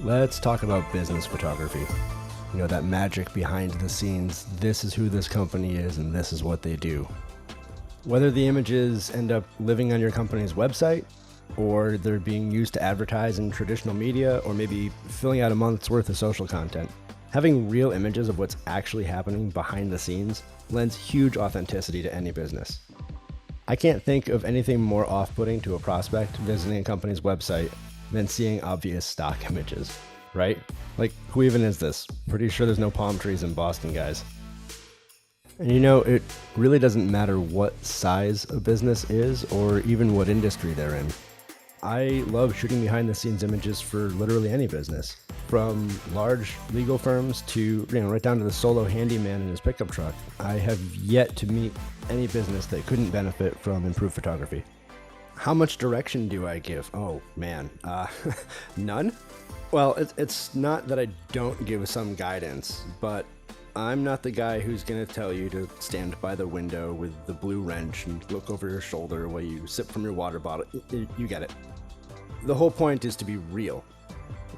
Let's talk about business photography. You know, that magic behind the scenes. This is who this company is and this is what they do. Whether the images end up living on your company's website, or they're being used to advertise in traditional media, or maybe filling out a month's worth of social content, having real images of what's actually happening behind the scenes lends huge authenticity to any business. I can't think of anything more off-putting to a prospect visiting a company's website than seeing obvious stock images, right? Like, who even is this? Pretty sure there's no palm trees in Boston, guys. And you know, it really doesn't matter what size a business is or even what industry they're in. I love shooting behind the scenes images for literally any business, from large legal firms to, right down to the solo handyman in his pickup truck. I have yet to meet any business that couldn't benefit from improved photography. How much direction do I give? Oh man, none? Well, it's not that I don't give some guidance, but I'm not the guy who's going to tell you to stand by the window with the blue wrench and look over your shoulder while you sip from your water bottle. You get it. The whole point is to be real.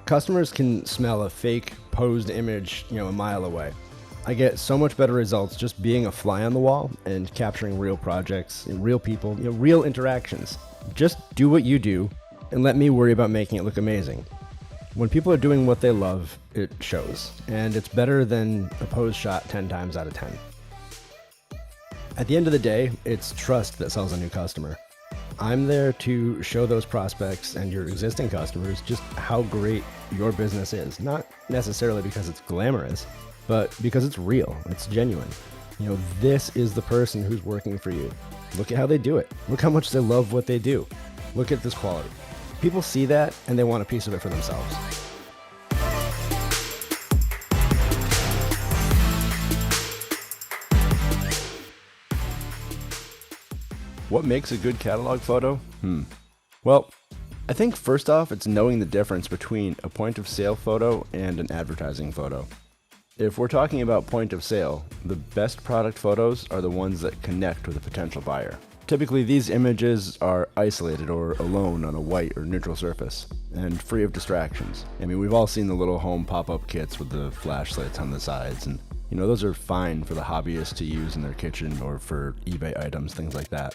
Customers can smell a fake, posed image, a mile away. I get so much better results just being a fly on the wall and capturing real projects and real people, real interactions. Just do what you do and let me worry about making it look amazing. When people are doing what they love, it shows, and it's better than a pose shot 10 times out of 10. At the end of the day, it's trust that sells a new customer. I'm there to show those prospects and your existing customers just how great your business is, not necessarily because it's glamorous, but because it's real, it's genuine. This is the person who's working for you. Look at how they do it. Look how much they love what they do. Look at this quality. People see that and they want a piece of it for themselves. What makes a good catalog photo? Well, I think first off, it's knowing the difference between a point of sale photo and an advertising photo. If we're talking about point of sale, the best product photos are the ones that connect with a potential buyer. Typically, these images are isolated or alone on a white or neutral surface and free of distractions. We've all seen the little home pop-up kits with the flashlights on the sides, and those are fine for the hobbyists to use in their kitchen or for eBay items, things like that.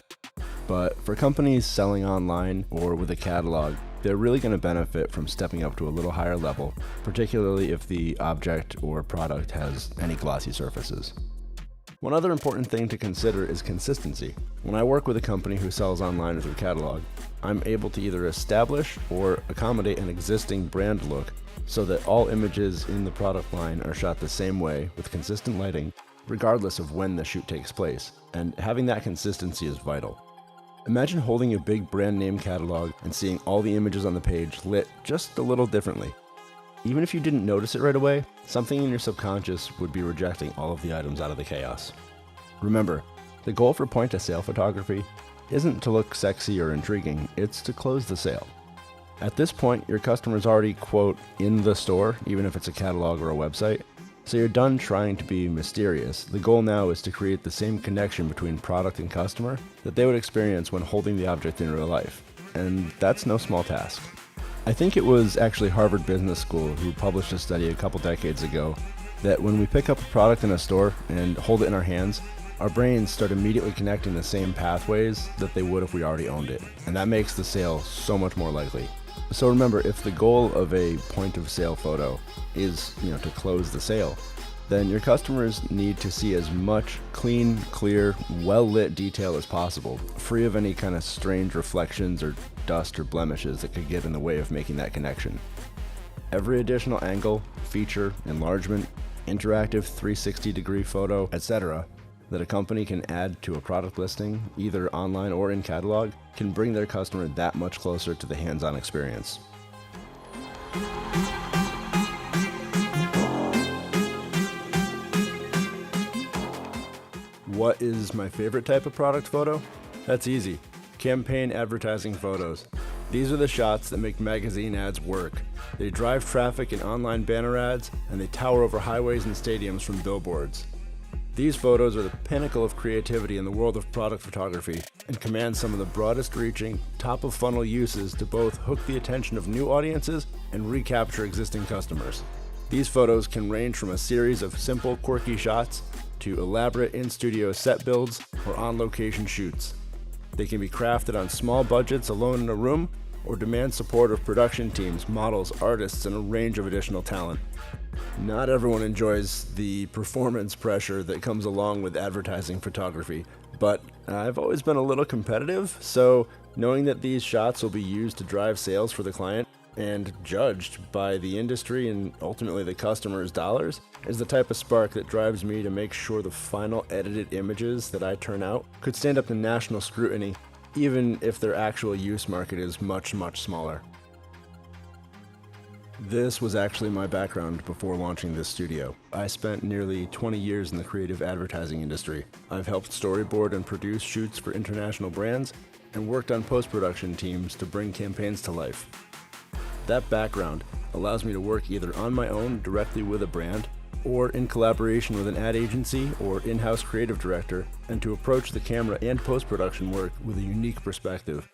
But for companies selling online or with a catalog, they're really going to benefit from stepping up to a little higher level, particularly if the object or product has any glossy surfaces. One other important thing to consider is consistency. When I work with a company who sells online with their catalog, I'm able to either establish or accommodate an existing brand look so that all images in the product line are shot the same way with consistent lighting, regardless of when the shoot takes place, and having that consistency is vital. Imagine holding a big brand name catalog and seeing all the images on the page lit just a little differently. Even if you didn't notice it right away, something in your subconscious would be rejecting all of the items out of the chaos. Remember, the goal for point-of-sale photography isn't to look sexy or intriguing, it's to close the sale. At this point, your customer's already, quote, in the store, even if it's a catalog or a website, so you're done trying to be mysterious. The goal now is to create the same connection between product and customer that they would experience when holding the object in real life, and that's no small task. I think it was actually Harvard Business School who published a study a couple decades ago that when we pick up a product in a store and hold it in our hands, our brains start immediately connecting the same pathways that they would if we already owned it, and that makes the sale so much more likely. So remember, if the goal of a point of sale photo is, to close the sale, then your customers need to see as much clean, clear, well-lit detail as possible, free of any kind of strange reflections or dust or blemishes that could get in the way of making that connection. Every additional angle, feature, enlargement, interactive 360-degree photo, etc., that a company can add to a product listing, either online or in catalog, can bring their customer that much closer to the hands-on experience. What is my favorite type of product photo? That's easy. Campaign advertising photos. These are the shots that make magazine ads work. They drive traffic in online banner ads, and they tower over highways and stadiums from billboards. These photos are the pinnacle of creativity in the world of product photography and command some of the broadest reaching, top of funnel uses to both hook the attention of new audiences and recapture existing customers. These photos can range from a series of simple, quirky shots to elaborate in-studio set builds or on-location shoots. They can be crafted on small budgets alone in a room or demand support of production teams, models, artists, and a range of additional talent. Not everyone enjoys the performance pressure that comes along with advertising photography, but I've always been a little competitive, so knowing that these shots will be used to drive sales for the client and judged by the industry and ultimately the customer's dollars is the type of spark that drives me to make sure the final edited images that I turn out could stand up to national scrutiny, even if their actual use market is much, much smaller. This was actually my background before launching this studio. I spent nearly 20 years in the creative advertising industry. I've helped storyboard and produce shoots for international brands and worked on post-production teams to bring campaigns to life. That background allows me to work either on my own directly with a brand or in collaboration with an ad agency or in-house creative director, and to approach the camera and post-production work with a unique perspective.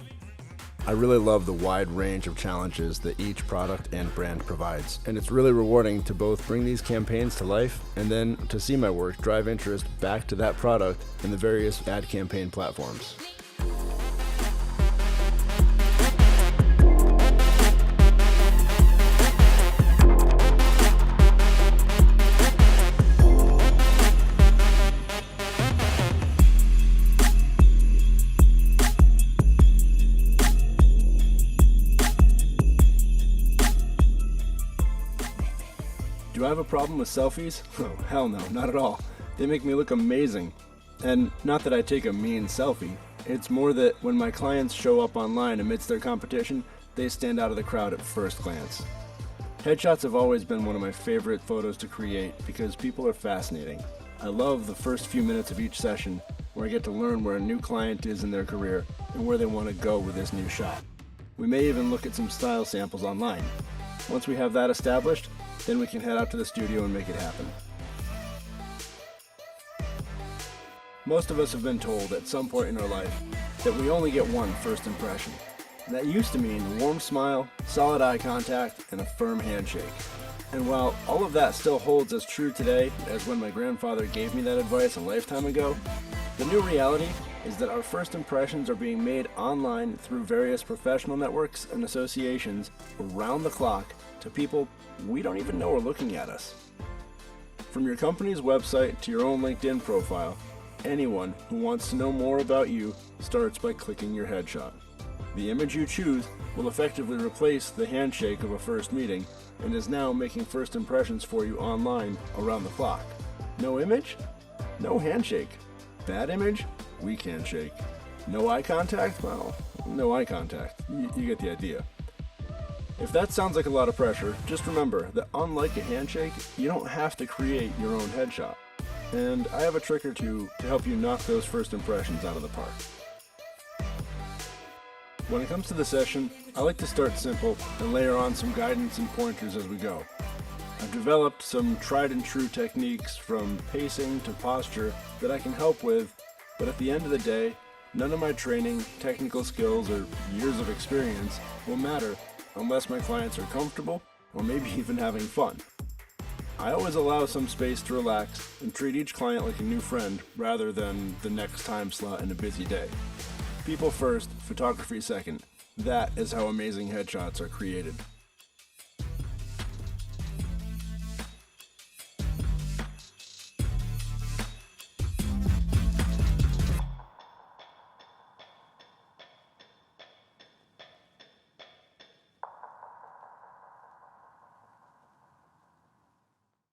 I really love the wide range of challenges that each product and brand provides, and it's really rewarding to both bring these campaigns to life and then to see my work drive interest back to that product in the various ad campaign platforms. Do I have a problem with selfies? Oh, hell no, not at all. They make me look amazing. And not that I take a mean selfie, it's more that when my clients show up online amidst their competition, they stand out of the crowd at first glance. Headshots have always been one of my favorite photos to create because people are fascinating. I love the first few minutes of each session where I get to learn where a new client is in their career and where they want to go with this new shot. We may even look at some style samples online. Once we have that established, then we can head out to the studio and make it happen. Most of us have been told at some point in our life that we only get one first impression. And that used to mean a warm smile, solid eye contact, and a firm handshake. And while all of that still holds as true today as when my grandfather gave me that advice a lifetime ago, the new reality is that our first impressions are being made online through various professional networks and associations around the clock to people we don't even know are looking at us. From your company's website to your own LinkedIn profile, anyone who wants to know more about you starts by clicking your headshot. The image you choose will effectively replace the handshake of a first meeting and is now making first impressions for you online around the clock. No image? No handshake. Bad image? Weak handshake. No eye contact? Well, no eye contact. You get the idea. If that sounds like a lot of pressure, just remember that unlike a handshake, you don't have to create your own headshot. And I have a trick or two to help you knock those first impressions out of the park. When it comes to the session, I like to start simple and layer on some guidance and pointers as we go. I've developed some tried and true techniques from pacing to posture that I can help with, but at the end of the day, none of my training, technical skills, or years of experience will matter unless my clients are comfortable or maybe even having fun. I always allow some space to relax and treat each client like a new friend rather than the next time slot in a busy day. People first, photography second. That is how amazing headshots are created.